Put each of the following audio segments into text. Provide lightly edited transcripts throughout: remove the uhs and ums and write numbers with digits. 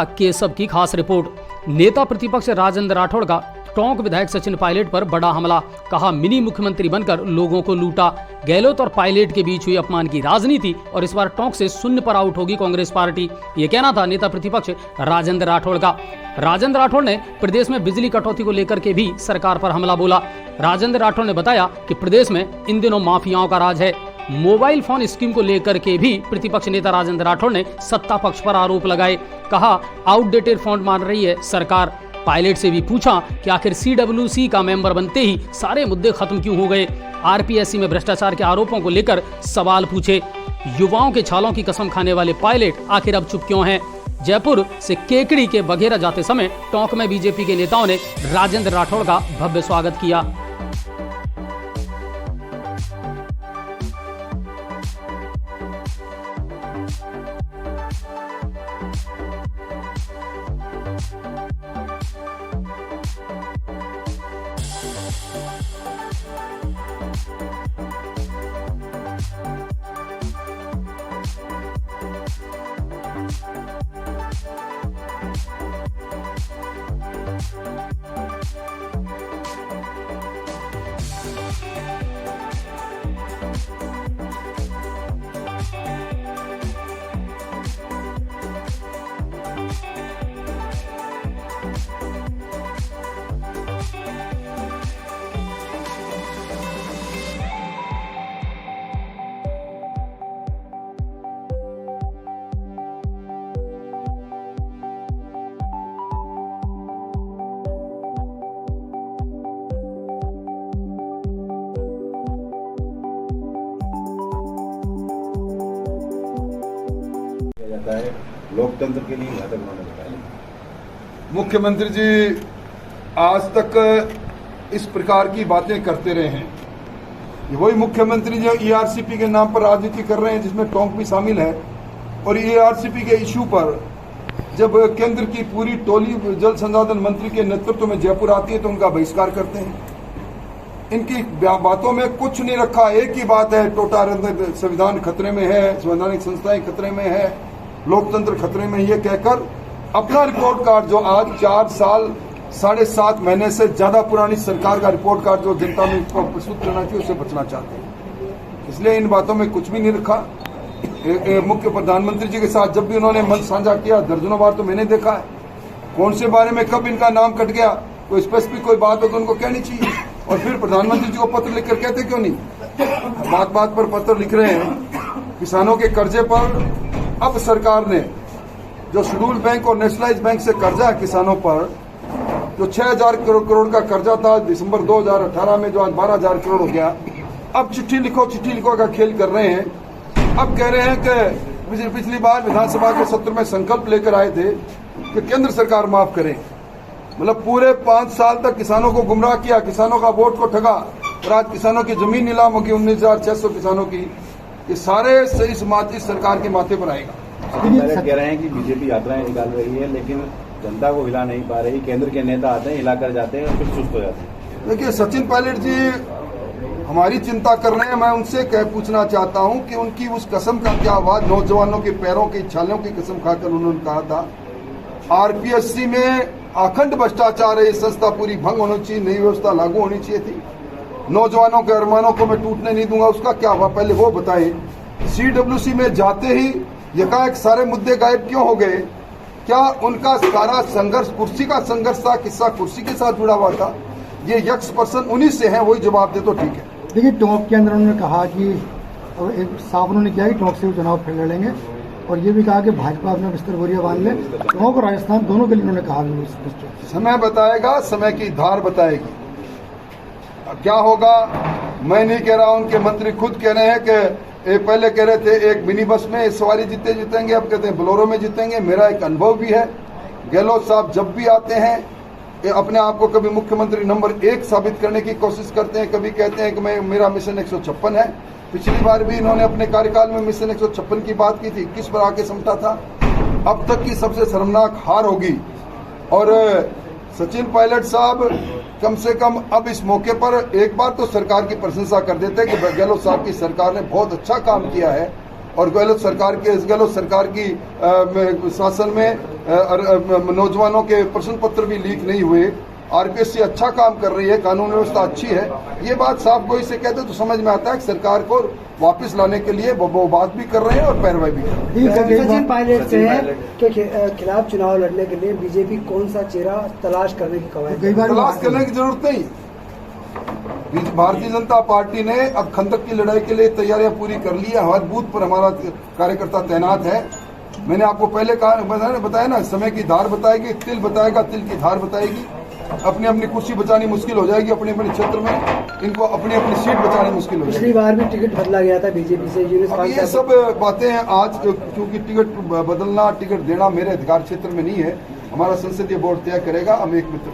केसब की खास रिपोर्ट। नेता प्रतिपक्ष राजेंद्र राठौड़ का टोंक विधायक सचिन पायलट पर बड़ा हमला। कहा, मिनी मुख्यमंत्री बनकर लोगों को लूटा। गहलोत और पायलट के बीच हुई अपमान की राजनीति और इस बार टोंक से शून्य पर आउट होगी कांग्रेस पार्टी। ये कहना था नेता प्रतिपक्ष राजेंद्र राठौड़ का। राजेंद्र राठौड़ ने प्रदेश में बिजली कटौती को लेकर के भी सरकार पर हमला बोला। राजेंद्र राठौड़ ने बताया कि प्रदेश में इन दिनों माफियाओं का राज है। मोबाइल फोन स्कीम को लेकर के भी प्रतिपक्ष नेता राजेंद्र राठौड़ ने सत्ता पक्ष पर आरोप लगाए। कहा, आउटडेटेड फंड मान रही है सरकार। पायलट से भी पूछा कि आखिर CWC का मेंबर बनते ही सारे मुद्दे खत्म क्यों हो गए। RPSC में भ्रष्टाचार के आरोपों को लेकर सवाल पूछे। युवाओं के छालों की कसम खाने वाले पायलट आखिर अब चुप क्यों हैं। जयपुर से केकड़ी के बघेरा जाते समय टोंक में बीजेपी के नेताओं ने राजेंद्र राठौड़ का भव्य स्वागत किया। है लोकतंत्र के लिए घातक उन्होंने बताया। मुख्यमंत्री जी आज तक इस प्रकार की बातें करते रहे हैं। ये वही मुख्यमंत्री जो ERCP के नाम पर राजनीति कर रहे हैं, जिसमें टोंक भी शामिल है। और ERCP के इशू पर जब केंद्र की पूरी टोली जल संसाधन मंत्री के नेतृत्व में जयपुर आती है तो उनका बहिष्कार करते हैं। इनकी बातों में कुछ नहीं रखा। एक ही बात है, टोटारंद संविधान खतरे में है, संवैधानिक संस्थाएं खतरे में है, लोकतंत्र खतरे में। ये कहकर अपना रिपोर्ट कार्ड जो आज 4 साल 7.5 महीने से ज्यादा पुरानी सरकार का रिपोर्ट कार्ड जो जनता में प्रस्तुत करना चाहिए उससे बचना चाहते हैं। इसलिए इन बातों में कुछ भी नहीं रखा। मुख्य प्रधानमंत्री जी के साथ जब भी उन्होंने मंच साझा किया, दर्जनों बार तो मैंने देखा है। कौन से बारे में कब इनका नाम कट गया, कोई स्पेसिफिक कोई बात हो तो उनको कहनी चाहिए। और फिर प्रधानमंत्री जी को पत्र लिखकर कहते क्यों नहीं। बात बात पर पत्र लिख रहे हैं। किसानों के कर्जे पर अब सरकार ने जो शेड्यूल बैंक और नेशनलाइज बैंक से कर्जा है किसानों पर, जो 6,000 करोड़ का कर्जा था दिसंबर 2018 में, जो आज 12,000 करोड़ हो गया। अब चिट्ठी लिखो का खेल कर रहे हैं। अब कह रहे हैं कि पिछली बार विधानसभा के सत्र में संकल्प लेकर आए थे कि केंद्र सरकार माफ करे। मतलब पूरे 5 साल तक किसानों को गुमराह किया, किसानों का वोट को ठगा और आज किसानों की जमीन नीलाम होगी 19,600 किसानों की। ये सारे इस सरकार के माथे पर आएगा। कह रहे हैं कि बीजेपी यात्राएं निकाल रही है लेकिन जनता को हिला नहीं पा रही। केंद्र के नेता आते हैं, हिला कर जाते हैं और फिर सुस्त हो जाते हैं। देखिए, सचिन पायलट जी हमारी चिंता कर रहे हैं। मैं उनसे पूछना चाहता हूं कि उनकी उस कसम का क्या हुआ। नौजवानों के पैरों की छालों की कसम खाकर उन्होंने कहा था RPSC में अखंड भ्रष्टाचार है, ये संस्था पूरी भंग होनी चाहिए, नई व्यवस्था लागू होनी चाहिए थी। नौजवानों के अरमानों को मैं टूटने नहीं दूंगा, उसका क्या हुआ पहले वो बताएं। CWC में जाते ही एकाएक सारे मुद्दे गायब क्यों हो गए। क्या उनका सारा संघर्ष कुर्सी का संघर्ष था, किस्सा कुर्सी के साथ जुड़ा हुआ था। ये यक्ष पर्सन उन्हीं से हैं, वही जवाब दे तो ठीक है। देखिए, टोंक के अंदर उन्होंने कहा कि और एक साफ उन्होंने किया कि टोंक से चुनाव फिर लड़ेंगे और ये भी कहा कि भाजपा अपना बिस्तर बोरिया बांध ले। टोंक और राजस्थान दोनों के लिए उन्होंने कहा समय बताएगा, समय की धार बताएगी क्या होगा। मैं नहीं कह रहा, उनके मंत्री खुद कह रहे हैं कि पहले कह रहे थे एक मिनी बस में सवारी जीतेंगे, अब कहते हैं बोलेरो में जीतेंगे। मेरा एक अनुभव भी है। गहलोत साहब जब भी आते हैं अपने आप को कभी मुख्यमंत्री नंबर 1 साबित करने की कोशिश करते हैं, कभी कहते हैं कि मेरा मिशन 156 है। पिछली बार भी इन्होंने अपने कार्यकाल में मिशन 156 की बात की थी, 21 पर आके समझा था। अब तक की सबसे शर्मनाक हार होगी। और सचिन पायलट साहब कम से कम अब इस मौके पर एक बार तो सरकार की प्रशंसा कर देते कि गहलोत साहब की सरकार ने बहुत अच्छा काम किया है और गहलोत सरकार की शासन में नौजवानों के प्रश्न पत्र भी लीक नहीं हुए। आरपीएससी अच्छा काम कर रही है, कानून व्यवस्था अच्छी है। ये बात साफ कोई से कहते तो समझ में आता है कि सरकार को वापस लाने के लिए वो बात भी कर रहे हैं और पैरवाई भी कर रहे हैं। सचिन पायलट के खिलाफ चुनाव लड़ने के लिए बीजेपी कौन सा चेहरा तलाश करने की कवायद? तलाश करने की जरूरत नहीं। भारतीय जनता पार्टी ने अब खंदक की लड़ाई के लिए तैयारियां पूरी कर ली है। हर बूथ पर हमारा कार्यकर्ता तैनात है। मैंने आपको पहले बताया ना, समय की धार बताएगी, तिल बताएगा, तिल की धार बताएगी। अपनी अपनी कुर्सी बचानी मुश्किल हो जाएगी अपने अपने क्षेत्र में, इनको अपनी अपनी सीट बचानी मुश्किल हो जाएगी। पिछली बार भी टिकट बदला गया था बीजेपी से। ये सब बातें हैं। आज क्योंकि टिकट बदलना, टिकट देना मेरे अधिकार क्षेत्र में नहीं है, हमारा संसदीय बोर्ड तय करेगा। हम एक मित्र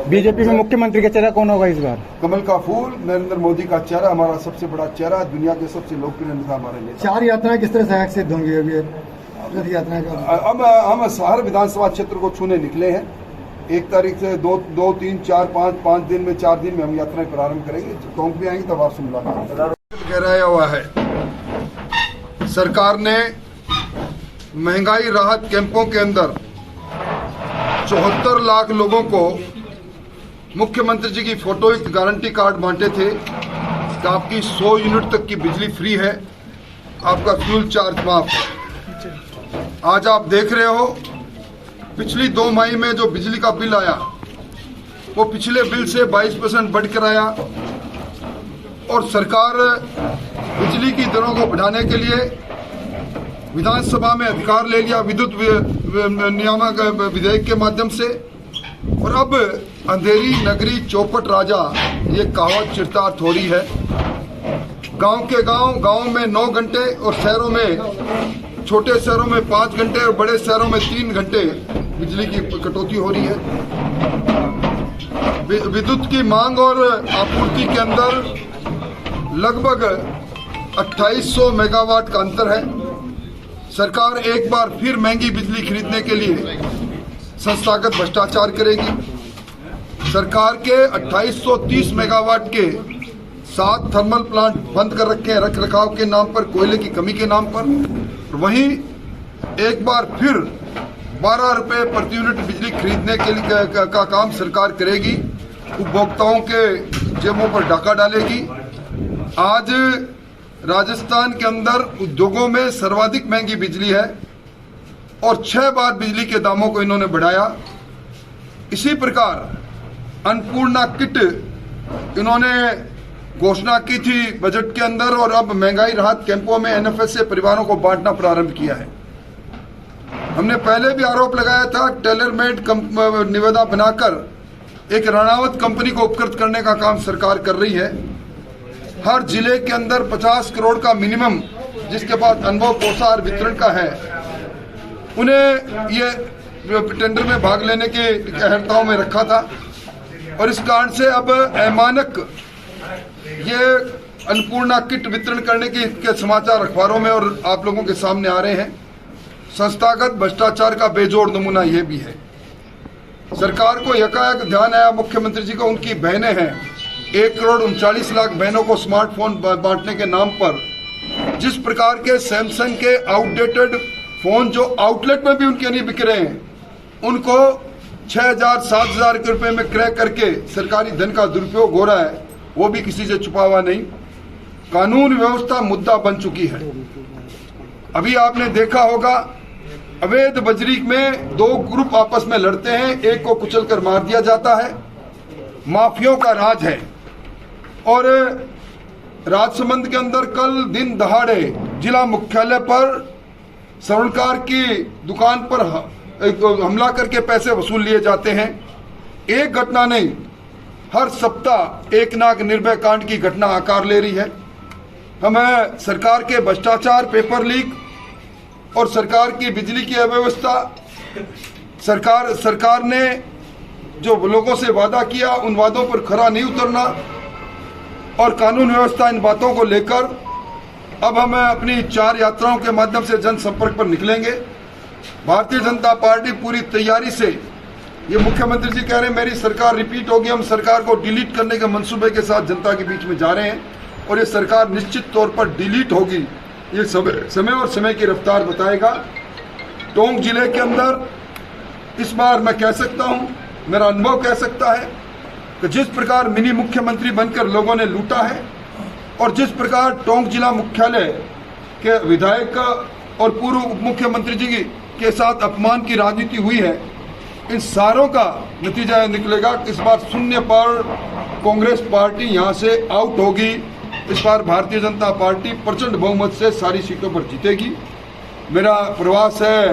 बीजेपी में मुख्यमंत्री का चेहरा कौन होगा इस बार? कमल का फूल, नरेंद्र मोदी का चेहरा, हमारा सबसे बड़ा चेहरा, दुनिया के सबसे लोकप्रिय नेता हमारे लिए। 4 यात्राएं किस तरह सहायक सिद्ध होंगी अभी रथ यात्राएं का? अब हम हर विधानसभा क्षेत्र को छूने निकले हैं। 1 तारीख से 2, 3, 4, 5 दिन में 4 दिन में हम यात्राएं प्रारंभ करेंगे। टोंक भी आएंगे तब आपसे मुलाकात कराया हुआ है। सरकार ने महंगाई राहत कैंपों के अंदर 74 लाख लोगों को मुख्यमंत्री जी की फोटोयुक्त गारंटी कार्ड बांटे थे कि आपकी 100 यूनिट तक की बिजली फ्री है, आपका फ्यूल चार्ज माफ है। आज आप देख रहे हो पिछली 2 मई में जो बिजली का बिल आया वो पिछले बिल से 22% बढ़कर आया और सरकार बिजली की दरों को बढ़ाने के लिए विधानसभा में अधिकार ले लिया विद्युत नियामक विधेयक के माध्यम से। और अब अंधेरी नगरी चौपट राजा ये कहावत चिरतार्थ हो रही है। गांव में 9 घंटे और शहरों में, छोटे शहरों में 5 घंटे और बड़े शहरों में 3 घंटे बिजली की कटौती हो रही है। विद्युत की मांग और आपूर्ति के अंदर लगभग 2800 मेगावाट का अंतर है। सरकार एक बार फिर महंगी बिजली खरीदने के लिए संस्थागत भ्रष्टाचार करेगी। सरकार के 2830 मेगावाट के 7 थर्मल प्लांट बंद कर रखे हैं रख रखाव के नाम पर, कोयले की कमी के नाम पर। वहीं एक बार फिर 12 रुपए प्रति यूनिट बिजली खरीदने के लिए का काम सरकार करेगी, उपभोक्ताओं के जेबों पर डाका डालेगी। आज राजस्थान के अंदर उद्योगों में सर्वाधिक महंगी बिजली है और 6 बार बिजली के दामों को इन्होंने बढ़ाया। इसी प्रकार अन्नपूर्णा किट इन्होंने घोषणा की थी बजट के अंदर और अब महंगाई राहत कैंपों में एनएफएस से परिवारों को बांटना प्रारंभ किया है। हमने पहले भी आरोप लगाया था टेलर मेड निविदा बनाकर एक रणावत कंपनी को उपकृत करने का काम सरकार कर रही है। हर जिले के अंदर 50 करोड़ का मिनिमम जिसके पास अनुभव प्रोत्साहन वितरण का है, उन्हें ये टेंडर में भाग लेने के अहर्ताओं में रखा था और इस कारण से अब अमानक ये अन्नपूर्णा किट वितरण करने के समाचार अखबारों में और आप लोगों के सामने आ रहे हैं। संस्थागत भ्रष्टाचार का बेजोड़ नमूना ये भी है। सरकार को यकायक ध्यान आया मुख्यमंत्री जी को, उनकी बहनें हैं, 1 करोड़ 39 लाख बहनों को स्मार्टफोन बांटने के नाम पर जिस प्रकार के सैमसंग के आउटडेटेड फोन जो आउटलेट में भी उनके नहीं बिक रहे हैं, उनको 6,000-7,000 रुपए में क्रय करके सरकारी धन का दुरुपयोग हो रहा है, वो भी किसी से छुपा हुआ नहीं। कानून व्यवस्था मुद्दा बन चुकी है। अभी आपने देखा होगा अवैध बजरी में 2 ग्रुप आपस में लड़ते हैं, एक को कुचलकर मार दिया जाता है। माफियों का राज है। और राजसमंद के अंदर कल दिन दहाड़े जिला मुख्यालय पर स्वर्णकार की दुकान पर हमला करके पैसे वसूल लिए जाते हैं। एक घटना नहीं, हर सप्ताह एक नाग निर्भय कांड की घटना आकार ले रही है। हमें सरकार के भ्रष्टाचार, पेपर लीक और सरकार की बिजली की अव्यवस्था, सरकार ने जो लोगों से वादा किया उन वादों पर खरा नहीं उतरना और कानून व्यवस्था, इन बातों को लेकर अब हम अपनी 4 यात्राओं के माध्यम से जनसंपर्क पर निकलेंगे। भारतीय जनता पार्टी पूरी तैयारी से, ये मुख्यमंत्री जी कह रहे हैं मेरी सरकार रिपीट होगी, हम सरकार को डिलीट करने के मंसूबे के साथ जनता के बीच में जा रहे हैं और ये सरकार निश्चित तौर पर डिलीट होगी। ये समय और समय की रफ्तार बताएगा। टोंक जिले के अंदर इस बार मैं कह सकता हूं, मेरा अनुभव कह सकता है कि जिस प्रकार मिनी मुख्यमंत्री बनकर लोगों ने लूटा है और जिस प्रकार टोंक जिला मुख्यालय के विधायक और पूर्व उप मुख्यमंत्री जी के साथ अपमान की राजनीति हुई है, इन सारों का नतीजा यह निकलेगा कि इस बार शून्य पर कांग्रेस पार्टी यहां से आउट होगी। इस बार भारतीय जनता पार्टी प्रचंड बहुमत से सारी सीटों पर जीतेगी। मेरा प्रवास है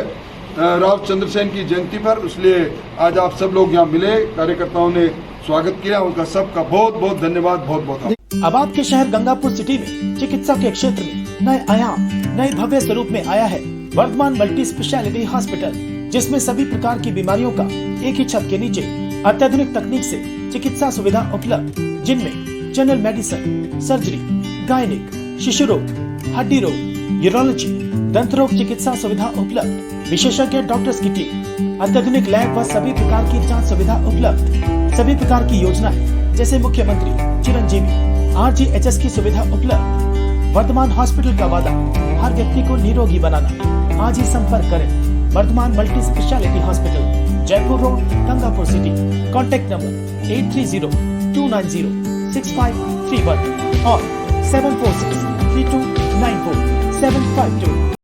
राव चंद्रसेन की जयंती पर, इसलिए आज आप सब लोग यहाँ मिले, कार्यकर्ताओं ने स्वागत किया, उनका सबका बहुत बहुत धन्यवाद, बहुत बहुत। अब आपके शहर गंगापुर सिटी में चिकित्सा के क्षेत्र में नए आयाम, नए भव्य स्वरूप में आया है वर्धमान मल्टी स्पेशलिटी हॉस्पिटल, जिसमें सभी प्रकार की बीमारियों का एक ही छत के नीचे अत्याधुनिक तकनीक से चिकित्सा सुविधा उपलब्ध, जिनमें जनरल मेडिसिन, सर्जरी, गायनिक, शिशु रोग, हड्डी रोग, यूरोलॉजी, दंत रोग चिकित्सा सुविधा उपलब्ध, विशेषज्ञ डॉक्टर्स की टीम, अत्याधुनिक लैब व सभी प्रकार की जांच सुविधा उपलब्ध, सभी प्रकार की योजनाएं जैसे मुख्यमंत्री चिरंजीवी RGHS की सुविधा उपलब्ध। वर्धमान हॉस्पिटल का वादा हर व्यक्ति को निरोगी बनाना। आज ही संपर्क करें Vardhman multi speciality hospital, Jaipur road, Gangapur city. Contact number 8302906531 और 7463294 752।